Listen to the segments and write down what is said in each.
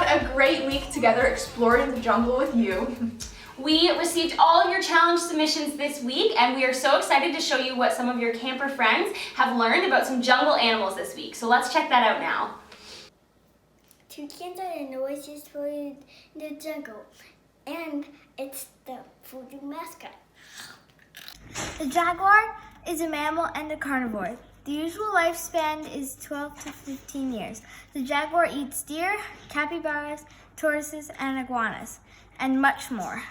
a great week together exploring the jungle with you. We received all of your challenge submissions this week, and we are so excited to show you what some of your camper friends have learned about some jungle animals this week. So let's check that out now. Toucans are the noisiest bird in the jungle, and it's the voodoo mascot. The jaguar is a mammal and a carnivore. The usual lifespan is 12 to 15 years. The jaguar eats deer, capybaras, tortoises, and iguanas, and much more.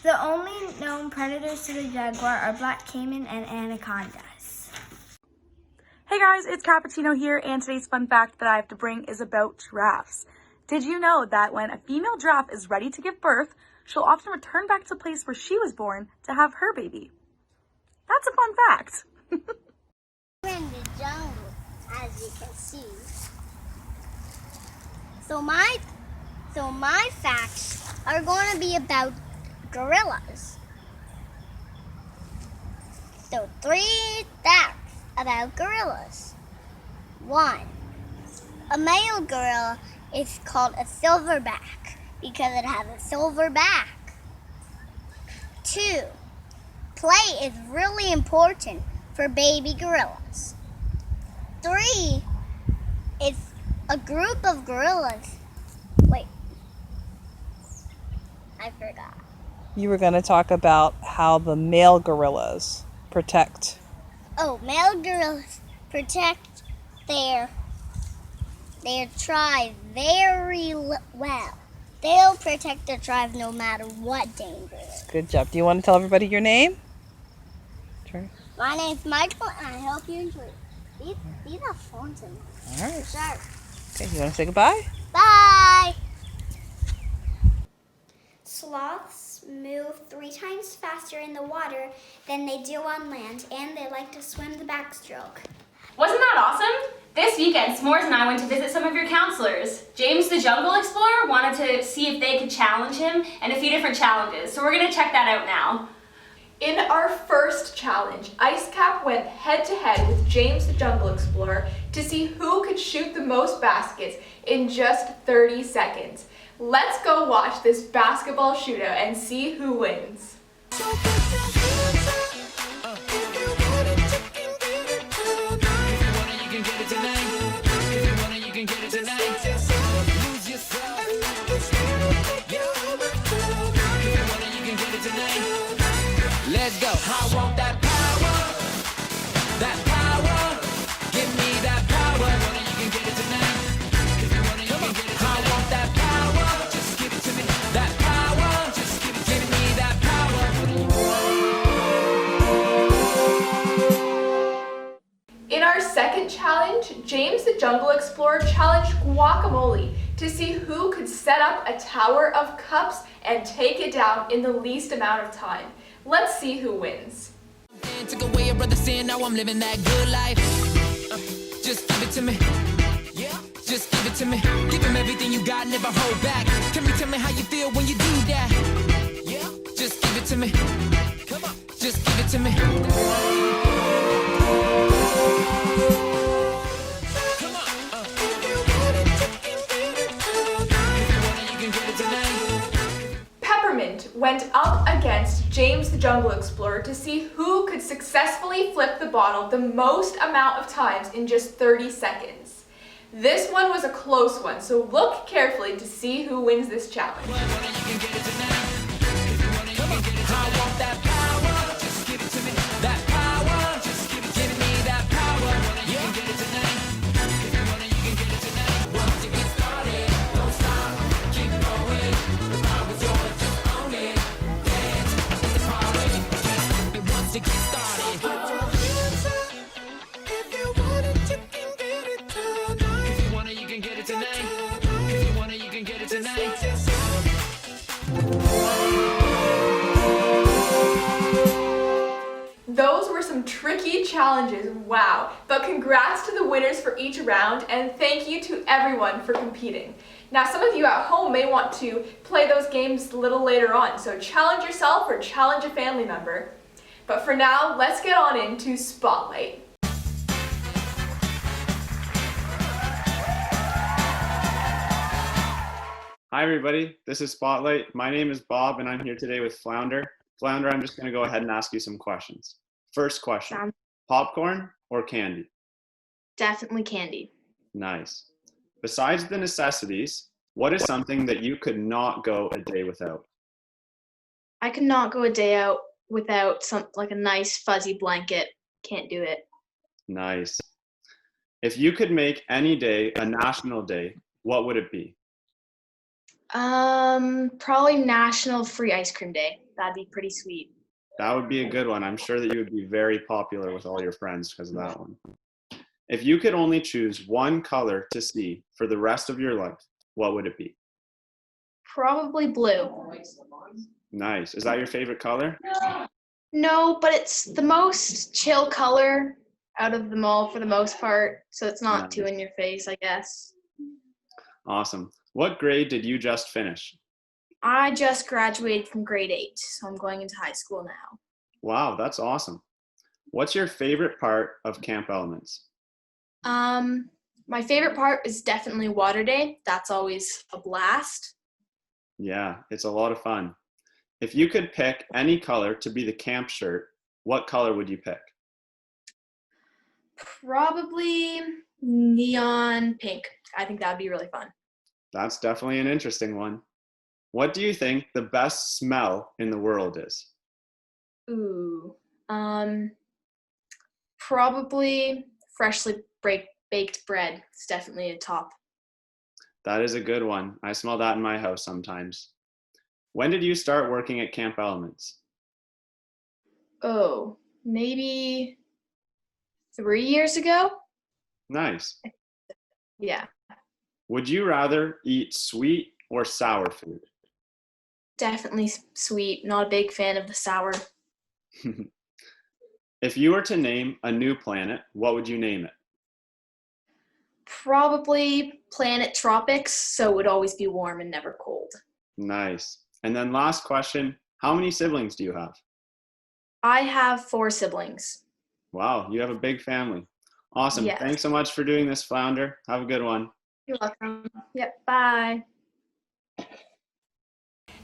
The only known predators to the jaguar are black caiman and anacondas. Hey guys, it's Cappuccino here, and today's fun fact that I have to bring is about giraffes. Did you know that when a female giraffe is ready to give birth, she'll often return back to the place where she was born to have her baby? That's a fun fact. We're in the jungle, as you can see. So my facts are going to be about gorillas. So 3 facts about gorillas. 1. A male gorilla is called a silverback because it has a silver back. 2. Play is really important for baby gorillas. 3. It's a group of gorillas. Wait, I forgot. You were going to talk about how the male gorillas protect. Oh, male gorillas protect their tribe very well. They'll protect their tribe no matter what danger is. Good job. Do you want to tell everybody your name? Sure. My name's Michael, and I hope you enjoy it. These are fun to me. All right. Sure. Okay, you want to say goodbye? Bye! Sloths move 3 times faster in the water than they do on land, and they like to swim the backstroke. Wasn't that awesome? This weekend, S'mores and I went to visit some of your counselors. James the Jungle Explorer wanted to see if they could challenge him, and a few different challenges, so we're going to check that out now. In our first challenge, Icecap went head-to-head with James the Jungle Explorer to see who could shoot the most baskets in just 30 seconds. Let's go watch this basketball shootout and see who wins. Let's go. I want that power. That power. Give me that power. You can get it tonight. If you want it, you can get it tonight. I want that power. Just give it to me. That power. Just give me that power. In our second challenge, James the Jungle Explorer challenged Guacamole to see who could set up a tower of cups and take it down in the least amount of time. Let's see who wins. And took away a brother's sin, now I'm living that good life. Just give it to me. Yeah. Just give it to me. Give him everything you got, never hold back. Tell me how you feel when you do that. Yeah. Just give it to me. Come on. Just give it to me. Come on. You can get it tonight. Peppermint went up against James the Jungle Explorer to see who could successfully flip the bottle the most amount of times in just 30 seconds. This one was a close one, so look carefully to see who wins this challenge. Those were some tricky challenges, wow. But congrats to the winners for each round, and thank you to everyone for competing. Now some of you at home may want to play those games a little later on, so challenge yourself or challenge a family member. But for now, let's get on into Spotlight. Hi, everybody. This is Spotlight. My name is Bob, and I'm here today with Flounder. Flounder, I'm just going to go ahead and ask you some questions. First question, popcorn or candy? Definitely candy. Nice. Besides the necessities, what is something that you could not go a day without? I could not go a day out without like a nice fuzzy blanket. Can't do it. Nice. If you could make any day a national day, what would it be? Probably National Free Ice Cream Day. That'd be pretty sweet. That would be a good one. I'm sure that you would be very popular with all your friends because of that one. If you could only choose one color to see for the rest of your life, what would it be? Probably blue. Nice. Is that your favorite color? No, but it's the most chill color out of them all for the most part, so it's not too in your face, I guess. Awesome. What grade did you just finish? I just graduated from grade 8, so I'm going into high school now. Wow, that's awesome. What's your favorite part of Camp Elements? My favorite part is definitely Water Day. That's always a blast. Yeah, it's a lot of fun. If you could pick any color to be the camp shirt, what color would you pick? Probably neon pink. I think that would be really fun. That's definitely an interesting one. What do you think the best smell in the world is? Ooh, probably freshly baked bread. It's definitely a top. That is a good one. I smell that in my house sometimes. When did you start working at Camp Elements? Oh, maybe 3 years ago? Nice. Yeah, Would you rather eat sweet or sour food? definitely sweet. Not a big fan of the sour. If you were to name a new planet, what would you name it? Probably planet tropics, so it would always be warm and never cold. Nice. And then last question, how many siblings do you have? I have 4 siblings. Wow, you have a big family. Awesome. Yes. Thanks so much for doing this, Flounder. Have a good one. You're welcome. Yep, bye.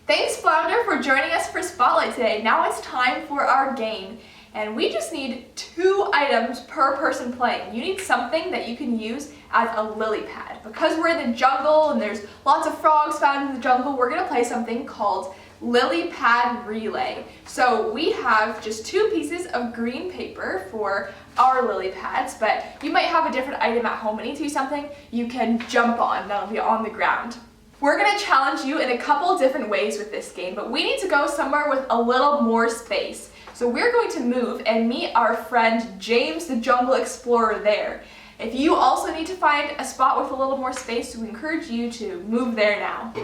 Thanks, Flounder, for joining us for Spotlight today. Now it's time for our game. And we just need 2 items per person playing. You need something that you can use as a lily pad. Because we're in the jungle and there's lots of frogs found in the jungle, we're gonna play something called Lily Pad Relay. So we have just 2 pieces of green paper for our lily pads, but you might have a different item at home. It needs to be something you can jump on, that'll be on the ground. We're gonna challenge you in a couple different ways with this game, but we need to go somewhere with a little more space. So we're going to move and meet our friend James the Jungle Explorer there. If you also need to find a spot with a little more space, we encourage you to move there now.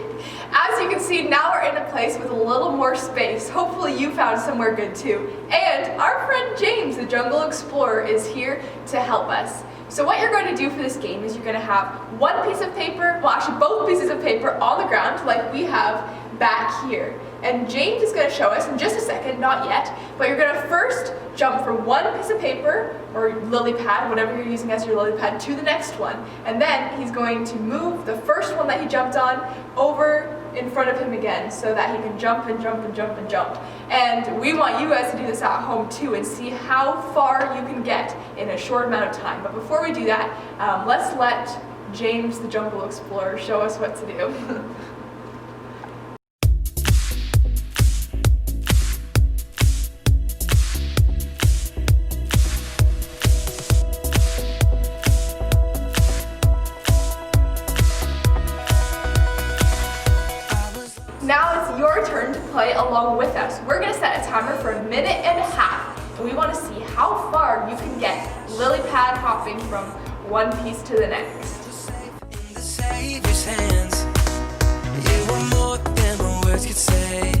As you can see, now we're in a place with a little more space. Hopefully you found somewhere good too. And our friend James the Jungle Explorer is here to help us. So what you're going to do for this game is you're going to have 1 piece of paper, well actually both pieces of paper on the ground like we have back here. And James is going to show us in just a second, not yet, but you're going to first jump from 1 piece of paper, or lily pad, whatever you're using as your lily pad, to the next one. And then he's going to move the first one that he jumped on over in front of him again so that he can jump and jump and jump and jump. And we want you guys to do this at home too and see how far you can get in a short amount of time. But before we do that, let's let James the Jungle Explorer show us what to do. Now it's your turn to play along with us. We're going to set a timer for 1.5 minutes, and we want to see how far you can get lily pad hopping from one piece to the next. In the Savior's hands, you were more than my words could say.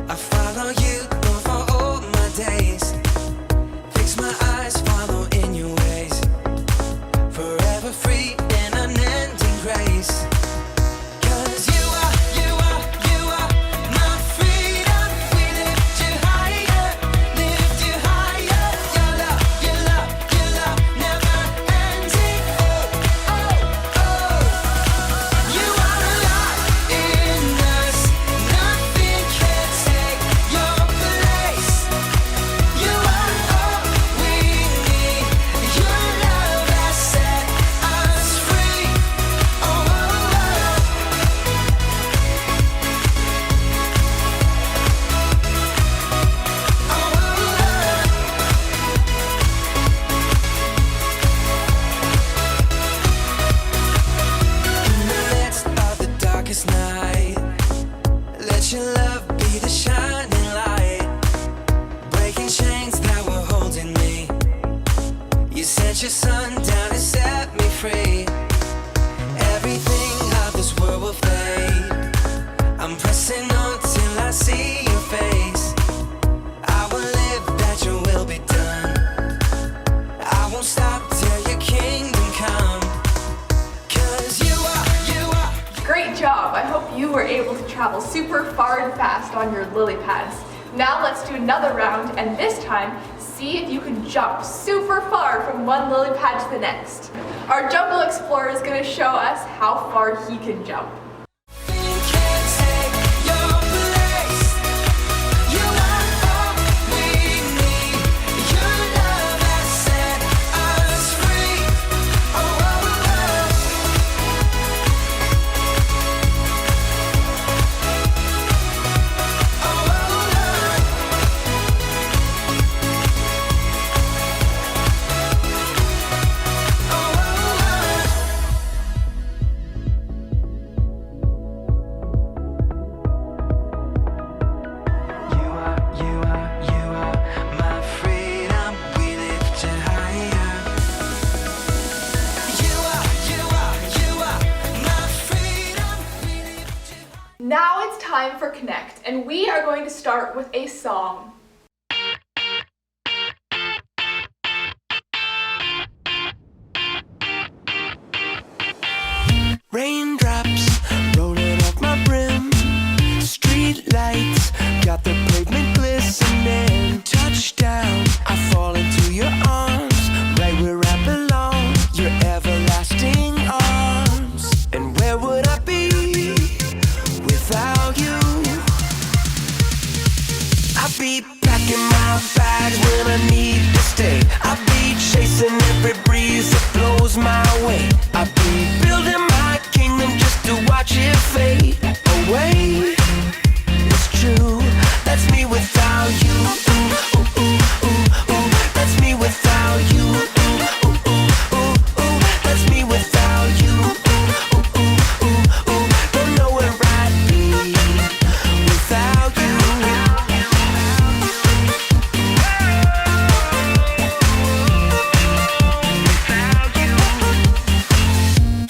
I follow you for all my days. Fix my eyes, follow in your ways. Forever free in unending grace. were able to travel super far and fast on your lily pads. Now let's do another round, and this time, see if you can jump super far from one lily pad to the next. Our Jungle Explorer is going to show us how far he can jump. Now it's time for Connect, and we are going to start with a song. Raindrops rolling off my brim. Street lights got the pavement glistening. Touchdown, I fall into your arms, right where I belong. Your everlasting arms. And where would I be without you? I'll be packing my bags when I need to stay. I'll be chasing every breeze that blows my way. I'll be building my kingdom just to watch it fade away. It's true, that's me without you. Ooh, ooh, ooh, ooh, ooh. That's me without you. Ooh, ooh, ooh, ooh, ooh. That's me without you. Ooh, ooh, ooh, ooh, ooh. Don't know where I'd be without you.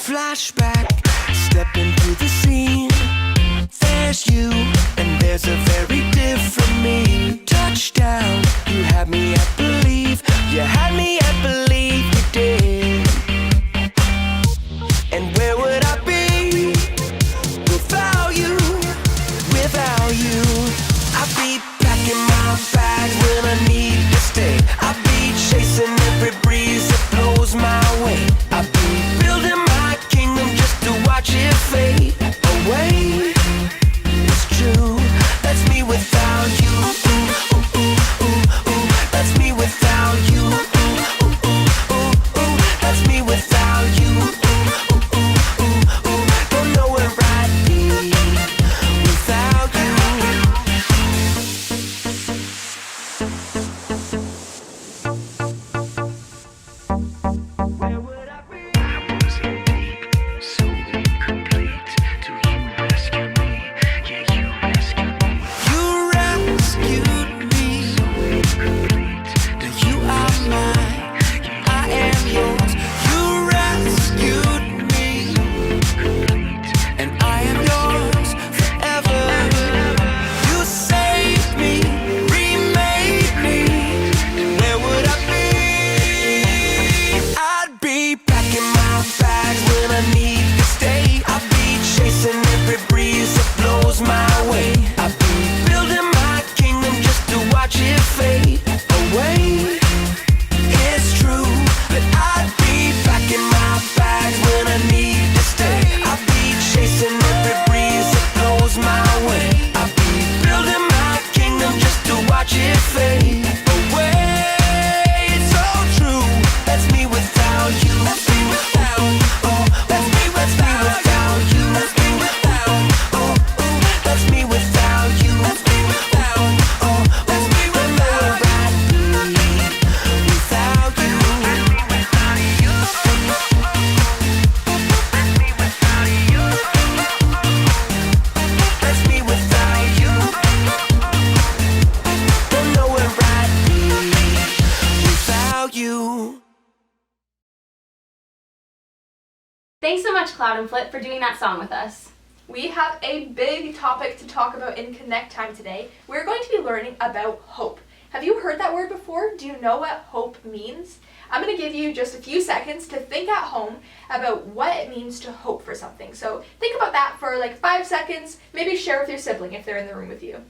Flashback, step into the scene. There's you, and there's a very different me. Touchdown, you had me at believe. You had me at believe you did. And where would I be without you? Without you, I'll be packing my bags when I need to stay. I'll be chasing every breeze that blows my way. I'll be building my kingdom just to watch it fade away. It's true, that's me without you. Ooh, ooh, ooh, ooh, ooh. That's me without you. Ooh, ooh, ooh, ooh, ooh. That's me without you. Ooh, ooh, ooh, ooh, ooh. Don't know where I'd be without you. Where would I be? I was in deep, so incomplete. Till you rescued me, yeah, you rescued me. You rescued me, so incomplete. That you are mine, I am yours. You rescued me, and I am yours forever. You saved me, remade me. Where would I be? I'd be packing my bags when I need to stay. I'll be chasing every breeze that blows my way. I'll be building my kingdom just to watch it fade away. It's true that I'd be packing my bags when I need to stay. I'll be chasing every breeze that blows my way. I'll be building my kingdom just to watch it fade away. It's so true, that's me without you. That's me without you. Oh, that's me without you. That's me without you. Oh, oh, that's me without you. That's me without you. Oh, that's me without you. Without you. That's me without you. Don't know where I'd be without you. Thanks so much, Cloud and Flip, for doing that song with us. We have a big topic to talk about in Connect Time today. We're going to be learning about hope. Have you heard that word before? Do you know what hope means? I'm going to give you just a few seconds to think at home about what it means to hope for something. So think about that for like 5 seconds, maybe share with your sibling if they're in the room with you.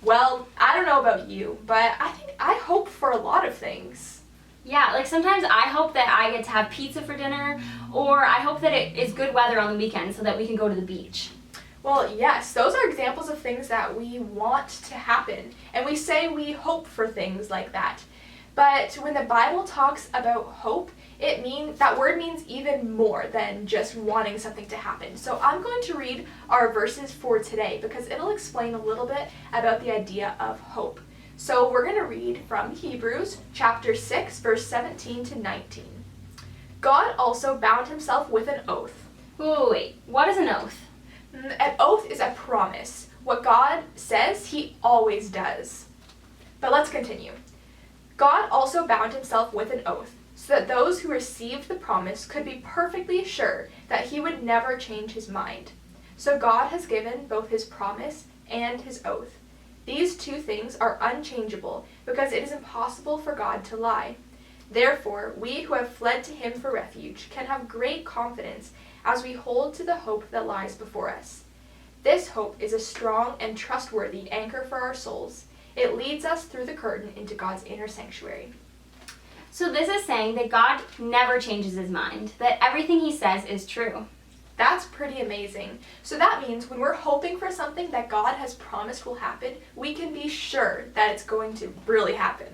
Well, I don't know about you, but I think I hope for a lot of things. Yeah, like sometimes I hope that I get to have pizza for dinner, or I hope that it is good weather on the weekend so that we can go to the beach. Well, yes, those are examples of things that we want to happen, and we say we hope for things like that. But when the Bible talks about hope, that word means even more than just wanting something to happen. So I'm going to read our verses for today because it'll explain a little bit about the idea of hope. So we're going to read from Hebrews chapter 6, verse 17 to 19. God also bound himself with an oath. Wait, what is an oath? An oath is a promise. What God says, he always does. But let's continue. God also bound himself with an oath, so that those who received the promise could be perfectly sure that he would never change his mind. So God has given both his promise and his oath. These two things are unchangeable because it is impossible for God to lie. Therefore, we who have fled to him for refuge can have great confidence as we hold to the hope that lies before us. This hope is a strong and trustworthy anchor for our souls. It leads us through the curtain into God's inner sanctuary. So this is saying that God never changes his mind, that everything he says is true. That's pretty amazing. So that means when we're hoping for something that God has promised will happen, we can be sure that it's going to really happen.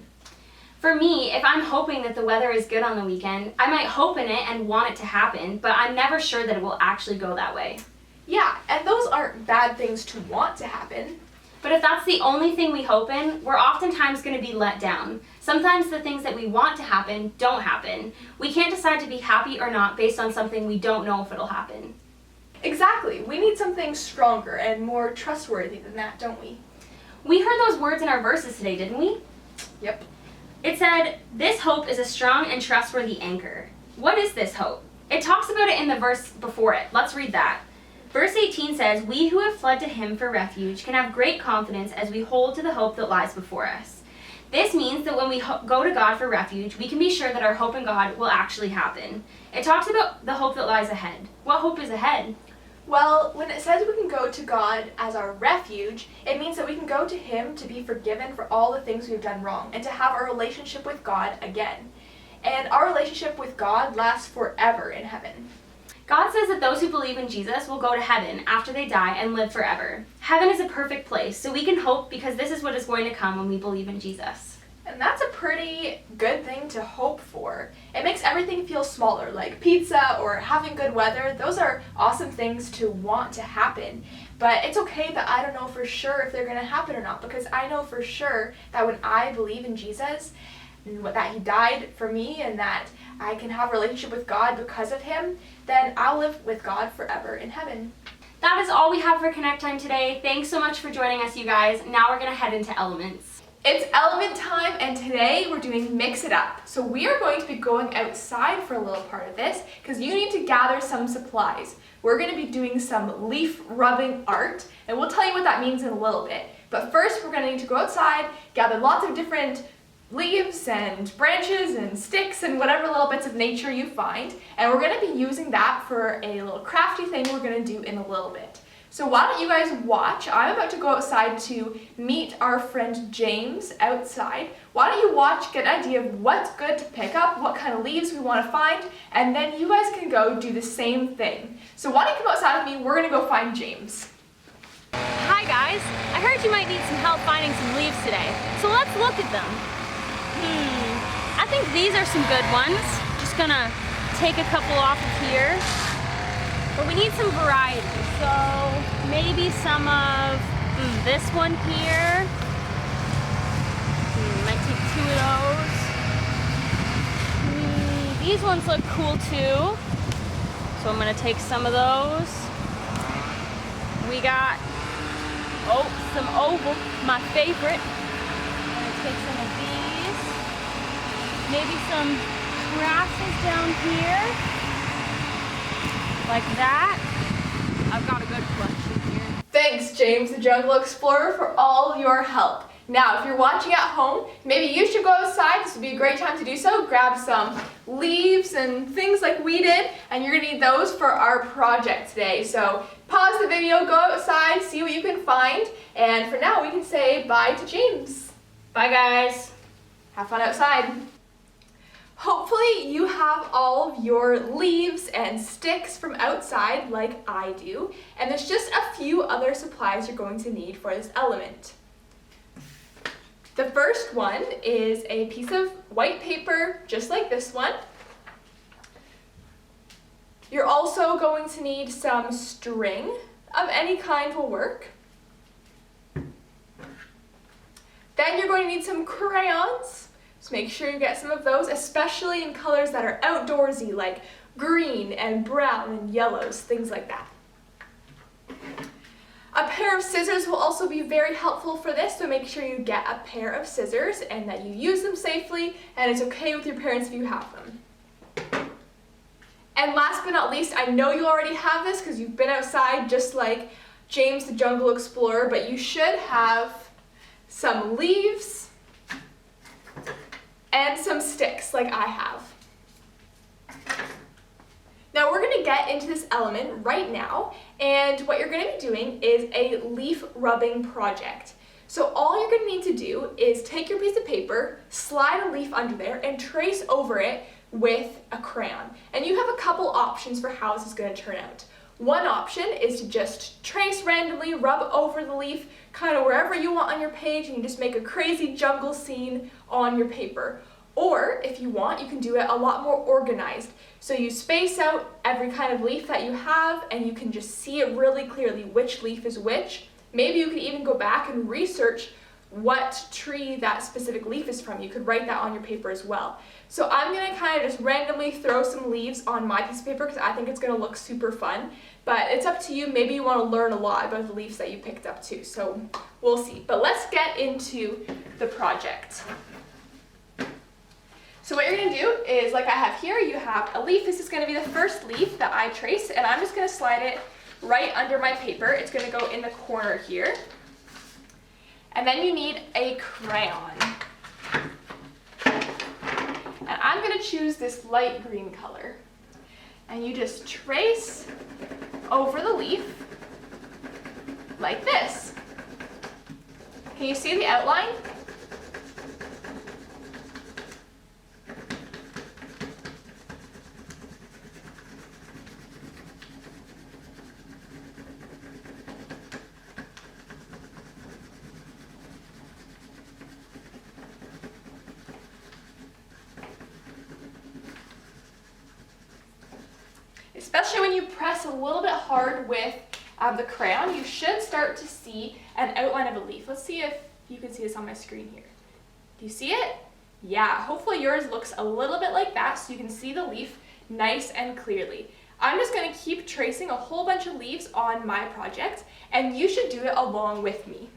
For me, if I'm hoping that the weather is good on the weekend, I might hope in it and want it to happen, but I'm never sure that it will actually go that way. Yeah, and those aren't bad things to want to happen. But if that's the only thing we hope in, we're oftentimes going to be let down. Sometimes the things that we want to happen don't happen. We can't decide to be happy or not based on something we don't know if it'll happen. Exactly. We need something stronger and more trustworthy than that, don't we? We heard those words in our verses today, didn't we? Yep. It said, this hope is a strong and trustworthy anchor. What is this hope? It talks about it in the verse before it. Let's read that. Verse 18 says, we who have fled to him for refuge can have great confidence as we hold to the hope that lies before us. This means that when we go to God for refuge, we can be sure that our hope in God will actually happen. It talks about the hope that lies ahead. What hope is ahead? Well, when it says we can go to God as our refuge, it means that we can go to him to be forgiven for all the things we've done wrong and to have our relationship with God again. And our relationship with God lasts forever in heaven. God says that those who believe in Jesus will go to heaven after they die and live forever. Heaven is a perfect place, so we can hope because this is what is going to come when we believe in Jesus. And that's a pretty good thing to hope for. It makes everything feel smaller, like pizza or having good weather. Those are awesome things to want to happen. But it's okay that I don't know for sure if they're going to happen or not, because I know for sure that when I believe in Jesus, that he died for me and that I can have a relationship with God because of him, then I'll live with God forever in heaven. That is all we have for Connect Time today. Thanks so much for joining us, you guys. Now we're going to head into Elements. It's element time, and today we're doing Mix It Up. So we are going to be going outside for a little part of this because you need to gather some supplies. We're going to be doing some leaf rubbing art, and we'll tell you what that means in a little bit. But first, we're going to need to go outside, gather lots of different leaves and branches and sticks and whatever little bits of nature you find, and we're going to be using that for a little crafty thing we're going to do in a little bit. So why don't you guys watch? I'm about to go outside to meet our friend James outside. Why don't you watch, get an idea of what's good to pick up, what kind of leaves we want to find, and then you guys can go do the same thing. So why don't you come outside with me? We're going to go find James. Hi guys, I heard you might need some help finding some leaves today, so let's look at them. I think these are some good ones. Just gonna take a couple off of here. But we need some variety, so maybe some of this one here. Might take 2 of those. These ones look cool too, so I'm gonna take some of those. We got, some oval, my favorite. I'm gonna take some of these. Maybe some grasses down here, like that. I've got a good collection here. Thanks, James, the Jungle Explorer, for all your help. Now, if you're watching at home, maybe you should go outside. This would be a great time to do so. Grab some leaves and things like we did, and you're gonna need those for our project today. So pause the video, go outside, see what you can find, and for now we can say bye to James. Bye, guys. Have fun outside. Hopefully you have all of your leaves and sticks from outside like I do, and there's just a few other supplies you're going to need for this element. The first one is a piece of white paper, just like this one. You're also going to need some string of any kind will work. Then you're going to need some crayons, so make sure you get some of those, especially in colors that are outdoorsy, like green and brown and yellows, things like that. A pair of scissors will also be very helpful for this, so make sure you get a pair of scissors and that you use them safely, and it's okay with your parents if you have them. And last but not least, I know you already have this because you've been outside just like James the Jungle Explorer, but you should have some leaves and some sticks like I have. Now we're going to get into this element right now, and what you're going to be doing is a leaf rubbing project. So all you're going to need to do is take your piece of paper, slide a leaf under there, and trace over it with a crayon. And you have a couple options for how this is going to turn out. One option is to just trace randomly, rub over the leaf, kind of wherever you want on your page, and you just make a crazy jungle scene on your paper. Or, if you want, you can do it a lot more organized. So you space out every kind of leaf that you have, and you can just see it really clearly which leaf is which. Maybe you could even go back and research what tree that specific leaf is from. You could write that on your paper as well. So I'm going to kind of just randomly throw some leaves on my piece of paper because I think it's going to look super fun. But it's up to you. Maybe you want to learn a lot about the leaves that you picked up too. So we'll see. But let's get into the project. So what you're going to do is, like I have here, you have a leaf. This is going to be the first leaf that I trace, and I'm just going to slide it right under my paper. It's going to go in the corner here. And then you need a crayon. And I'm going to choose this light green color. And you just trace over the leaf like this. Can you see the outline? Especially when you press a little bit hard with the crayon, you should start to see an outline of a leaf. Let's see if you can see this on my screen here. Do you see it? Yeah, hopefully yours looks a little bit like that so you can see the leaf nice and clearly. I'm just going to keep tracing a whole bunch of leaves on my project, and you should do it along with me.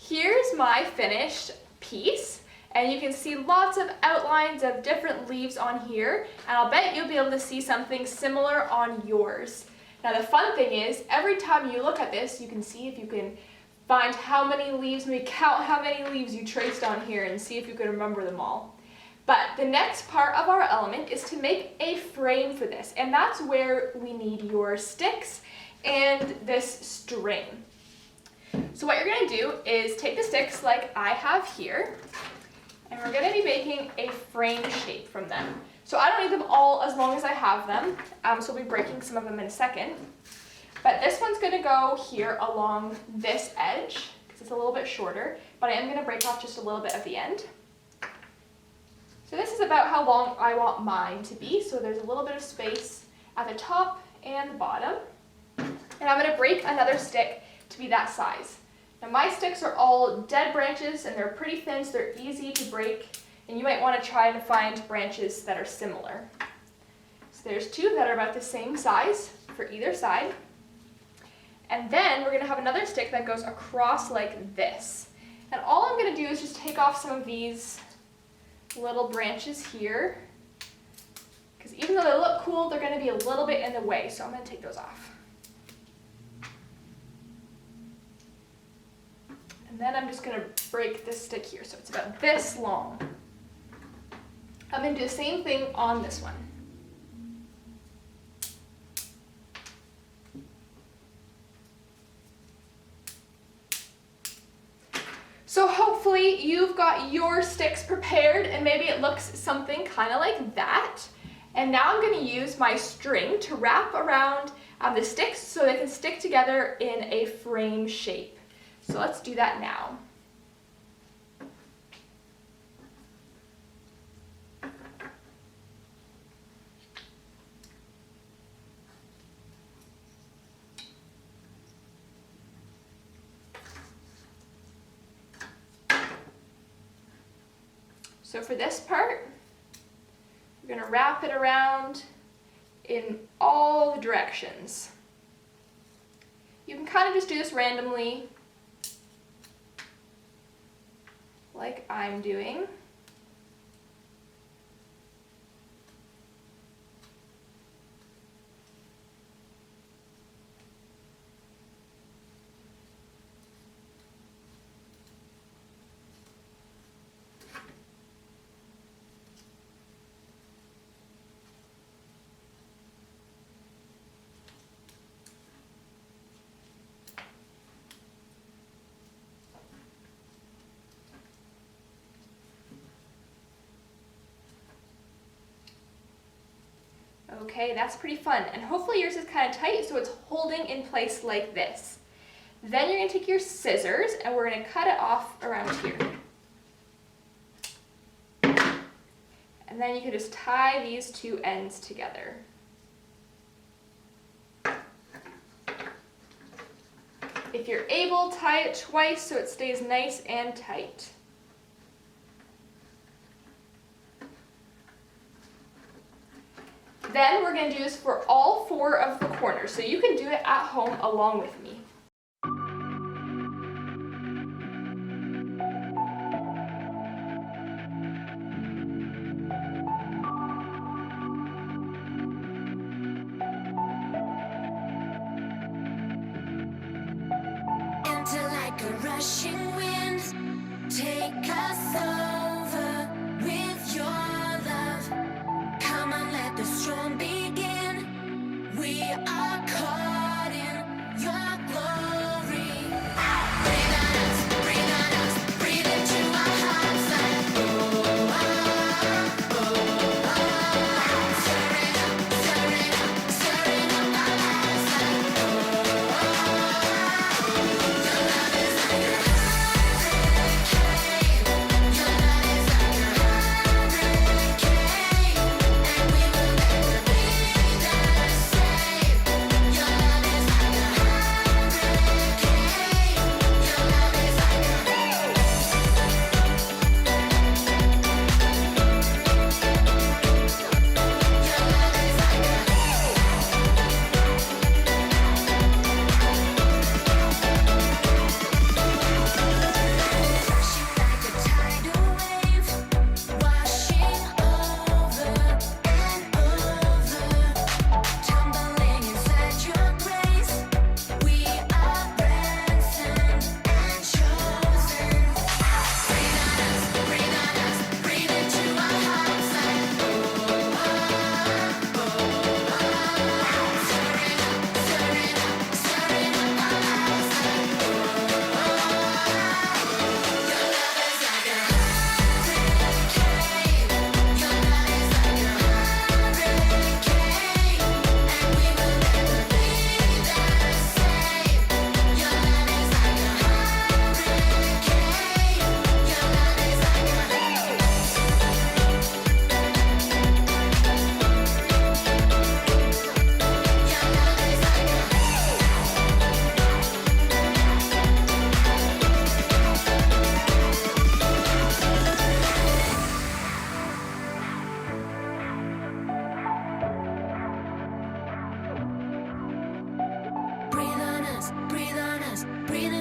Here's my finished piece, and you can see lots of outlines of different leaves on here, and I'll bet you'll be able to see something similar on yours. Now the fun thing is, every time you look at this, you can see if you can find how many leaves, maybe count how many leaves you traced on here and see if you can remember them all. But the next part of our element is to make a frame for this, and that's where we need your sticks and this string. So what you're going to do is take the sticks like I have here, and we're going to be making a frame shape from them. So I don't need them all as long as I have them, so we'll be breaking some of them in a second. But this one's going to go here along this edge, because it's a little bit shorter, but I am going to break off just a little bit at the end. So this is about how long I want mine to be, so there's a little bit of space at the top and the bottom. And I'm going to break another stick to be that size. Now my sticks are all dead branches and they're pretty thin, so they're easy to break, and you might want to try and find branches that are similar. So there's two that are about the same size for either side. And then we're going to have another stick that goes across like this. And all I'm going to do is just take off some of these little branches here, because even though they look cool, they're going to be a little bit in the way, so I'm going to take those off. And then I'm just going to break this stick here, so it's about this long. I'm going to do the same thing on this one. So hopefully you've got your sticks prepared and maybe it looks something kind of like that. And now I'm going to use my string to wrap around the sticks so they can stick together in a frame shape. So let's do that now. So for this part, we're going to wrap it around in all the directions. You can kind of just do this randomly, like I'm doing. Okay, that's pretty fun. And hopefully yours is kind of tight, so it's holding in place like this. Then you're going to take your scissors and we're going to cut it off around here. And then you can just tie these two ends together. If you're able, tie it twice so it stays nice and tight. Then we're going to do this for all 4 of the corners, so you can do it at home along with me. Enter like a rushing wind, take us over with your love. Come on, let the storm begin. We are caught in your glory. Breathe on us, breathe into our hearts like stirring up our lives like your love is like a hurricane. Your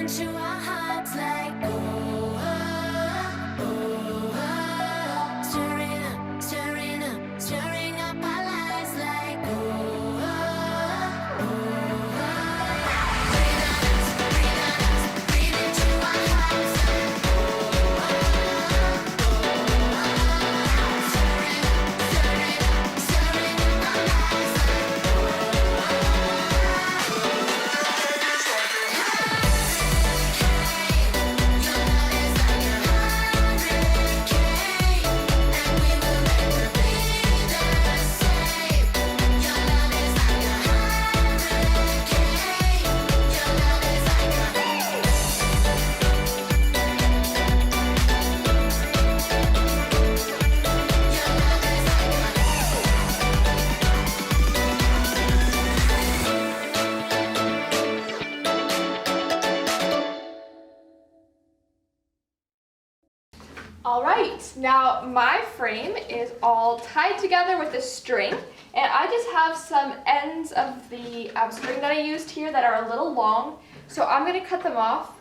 into our hearts like oh, oh, oh. Stirring up, stirring up, stirring up our lives like oh, oh, oh. Breathe on us, breathe on us, breathe into our hearts like oh, oh, oh. Stirring up, stirring up, stirring up our lives like oh, Alright, now my frame is all tied together with a string, and I just have some ends of the string that I used here that are a little long, so I'm going to cut them off.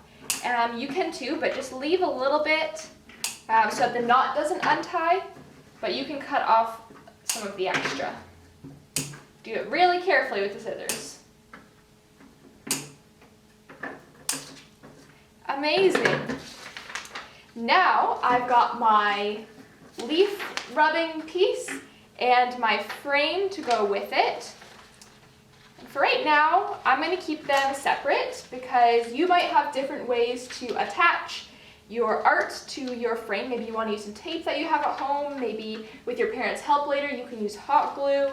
You can too, but just leave a little bit so that the knot doesn't untie, but you can cut off some of the extra. Do it really carefully with the scissors. Amazing! Now I've got my leaf rubbing piece and my frame to go with it. And for right now, I'm going to keep them separate because you might have different ways to attach your art to your frame. Maybe you want to use some tape that you have at home. Maybe with your parents' help later, you can use hot glue,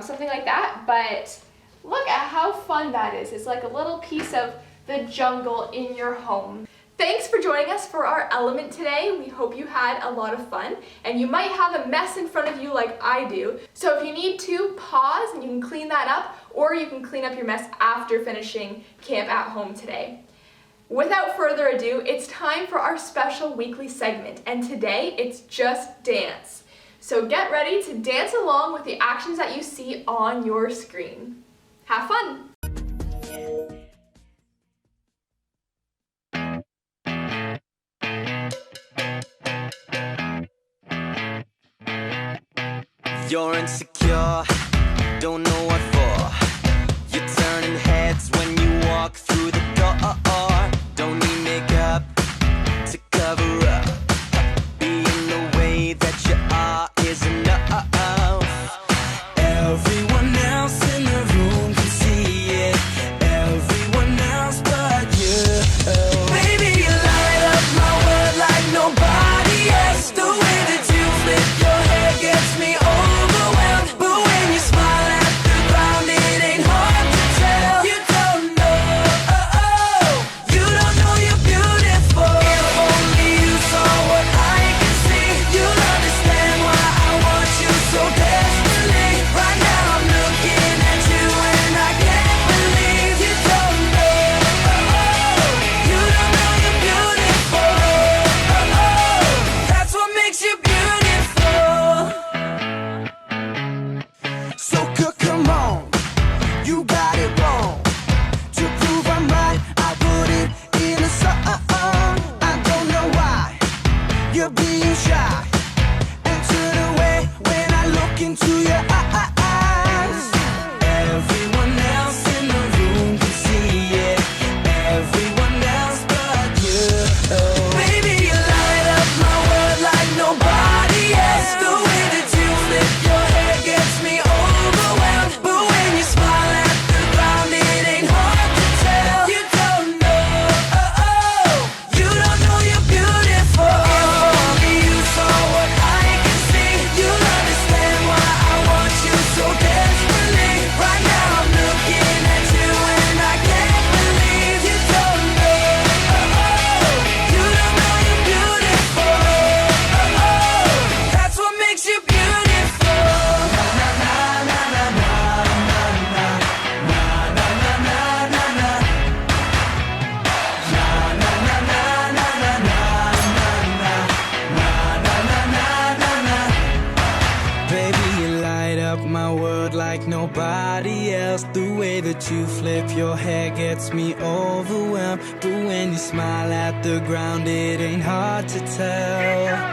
something like that. But look at how fun that is. It's like a little piece of the jungle in your home. Thanks for joining us for our element today. We hope you had a lot of fun, and you might have a mess in front of you like I do. So if you need to, pause and you can clean that up, or you can clean up your mess after finishing camp at home today. Without further ado, it's time for our special weekly segment, and today it's just dance. So get ready to dance along with the actions that you see on your screen. Have fun! You're insecure, don't know what for. You're turning heads when you walk through the door. Don't need makeup to cover up. Being the way that you are is enough. Everyone else in the room can see it. Everyone else but you. Baby, you light up my world like nobody else. The way that you flip your hair gets me overwhelmed. But when you smile at the ground, it ain't hard to tell. You don't know, you don't know you're beautiful. If only you saw what I can see, you'll understand why I want you so desperately. Right now I'm looking at you and I can't believe you don't know, you don't know you're beautiful. That's what makes you beautiful. So come on, you got it wrong. To prove I'm right, I put it in a song. I don't know why you're being shy and turn away when I look into your eyes. Everyone else in the room can see it. Everyone else but you. Baby, you light up my world like nobody else. The way that you flip your hair gets me overwhelmed. But when you smile at the ground, it ain't hard to tell. You don't know, you don't know you're beautiful. If only you saw what I can see, you'll understand why I want you so desperately. Right now I'm looking at you and I can't believe you don't know, you don't know you're beautiful. That's what makes you beautiful. Baby, you light up my world like nobody else. The way that you flip your hair gets me overwhelmed. But when you smile at the ground, it ain't hard to tell.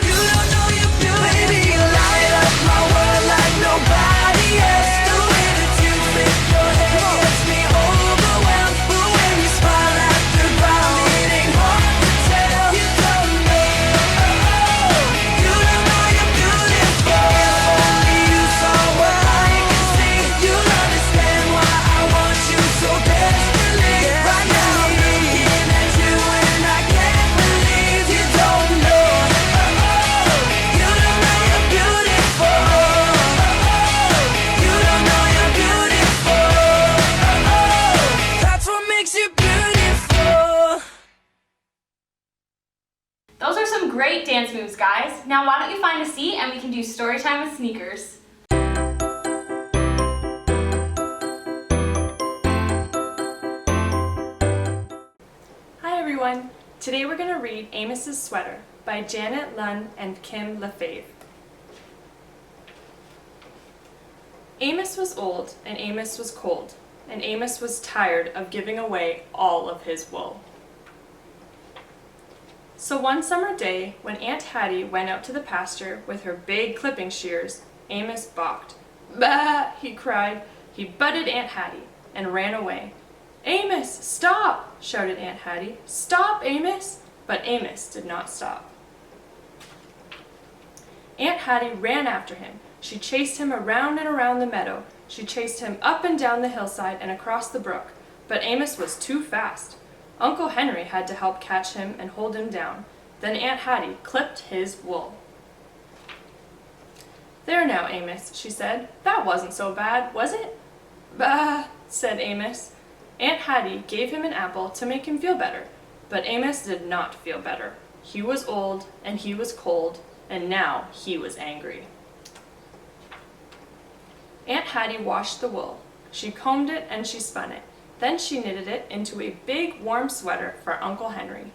You don't know you're beautiful. Baby, you light up my world like nobody else. The way that you flip your hair gets me overwhelmed. But when you smile at the ground, it ain't hard to tell. You don't know. You don't know you're beautiful. If only you saw what I can see, you'll understand why I want you so desperately. Right now I'm looking at you and I can't believe you don't know. You don't know you're beautiful. You don't know you're beautiful. That's what makes you beautiful. Those are some great dance moves, guys. Now why don't you find a seat and we can do story time with Sneakers. Hi everyone! Today we're going to read Amos's Sweater by Janet Lunn and Kim Lefebvre. Amos was old and Amos was cold, and Amos was tired of giving away all of his wool. So one summer day, when Aunt Hattie went out to the pasture with her big clipping shears, Amos balked. "Bah!" he cried. He butted Aunt Hattie and ran away. "Amos, stop!" shouted Aunt Hattie. "Stop, Amos!" But Amos did not stop. Aunt Hattie ran after him. She chased him around and around the meadow. She chased him up and down the hillside and across the brook. But Amos was too fast. Uncle Henry had to help catch him and hold him down. Then Aunt Hattie clipped his wool. "There now, Amos," she said. "That wasn't so bad, was it?" "Bah!" said Amos. Aunt Hattie gave him an apple to make him feel better. But Amos did not feel better. He was old and he was cold, and now he was angry. Aunt Hattie washed the wool. She combed it and she spun it. Then she knitted it into a big warm sweater for Uncle Henry.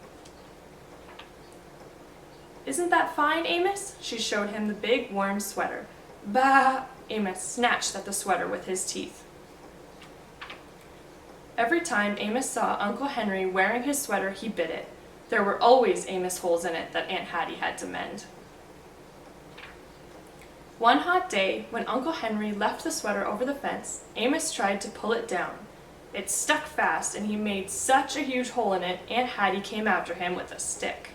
"Isn't that fine, Amos?" She showed him the big warm sweater. "Bah!" Amos snatched at the sweater with his teeth. Every time Amos saw Uncle Henry wearing his sweater, he bit it. There were always Amos holes in it that Aunt Hattie had to mend. One hot day, when Uncle Henry left the sweater over the fence, Amos tried to pull it down. It stuck fast and he made such a huge hole in it, Aunt Hattie came after him with a stick.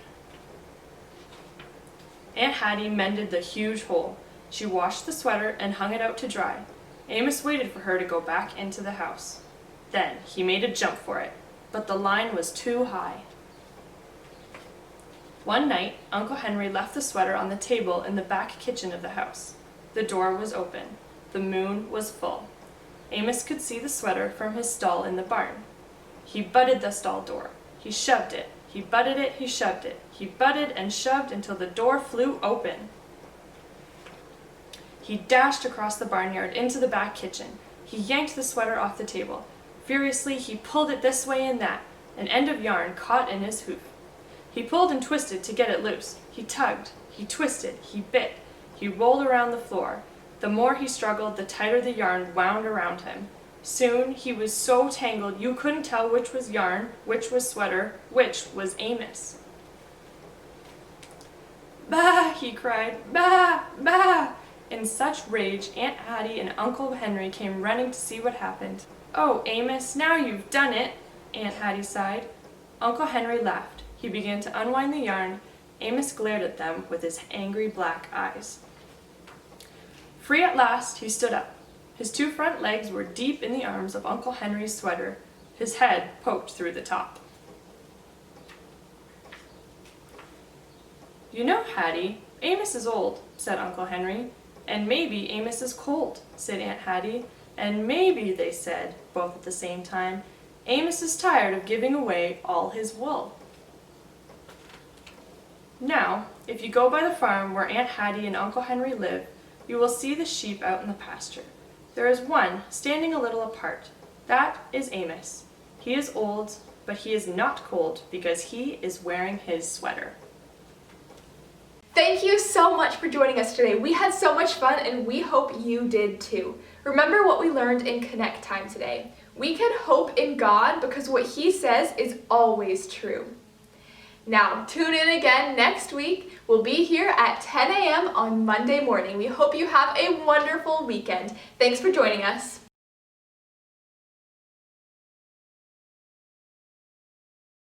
Aunt Hattie mended the huge hole. She washed the sweater and hung it out to dry. Amos waited for her to go back into the house. Then he made a jump for it, but the line was too high. One night, Uncle Henry left the sweater on the table in the back kitchen of the house. The door was open. The moon was full. Amos could see the sweater from his stall in the barn. He butted the stall door. He shoved it. He butted it. He shoved it. He butted and shoved until the door flew open. He dashed across the barnyard into the back kitchen. He yanked the sweater off the table. Furiously, he pulled it this way and that. An end of yarn caught in his hoof. He pulled and twisted to get it loose. He tugged. He twisted. He bit. He rolled around the floor. The more he struggled, the tighter the yarn wound around him. Soon he was so tangled you couldn't tell which was yarn, which was sweater, which was Amos. "Bah!" he cried. "Bah! Bah!" In such rage, Aunt Hattie and Uncle Henry came running to see what happened. "Oh, Amos, now you've done it," Aunt Hattie sighed. Uncle Henry laughed. He began to unwind the yarn. Amos glared at them with his angry black eyes. Free at last, he stood up. His two front legs were deep in the arms of Uncle Henry's sweater. His head poked through the top. "You know, Hattie, Amos is old," said Uncle Henry. "And maybe Amos is cold," said Aunt Hattie. "And maybe," they said, both at the same time, "Amos is tired of giving away all his wool." Now, if you go by the farm where Aunt Hattie and Uncle Henry live, you will see the sheep out in the pasture. There is one standing a little apart. That is Amos. He is old, but he is not cold because he is wearing his sweater. Thank you so much for joining us today. We had so much fun and we hope you did too. Remember what we learned in Connect Time today. We can hope in God because what He says is always true. Now, tune in again next week. We'll be here at 10 a.m. on Monday morning. We hope you have a wonderful weekend. Thanks for joining us.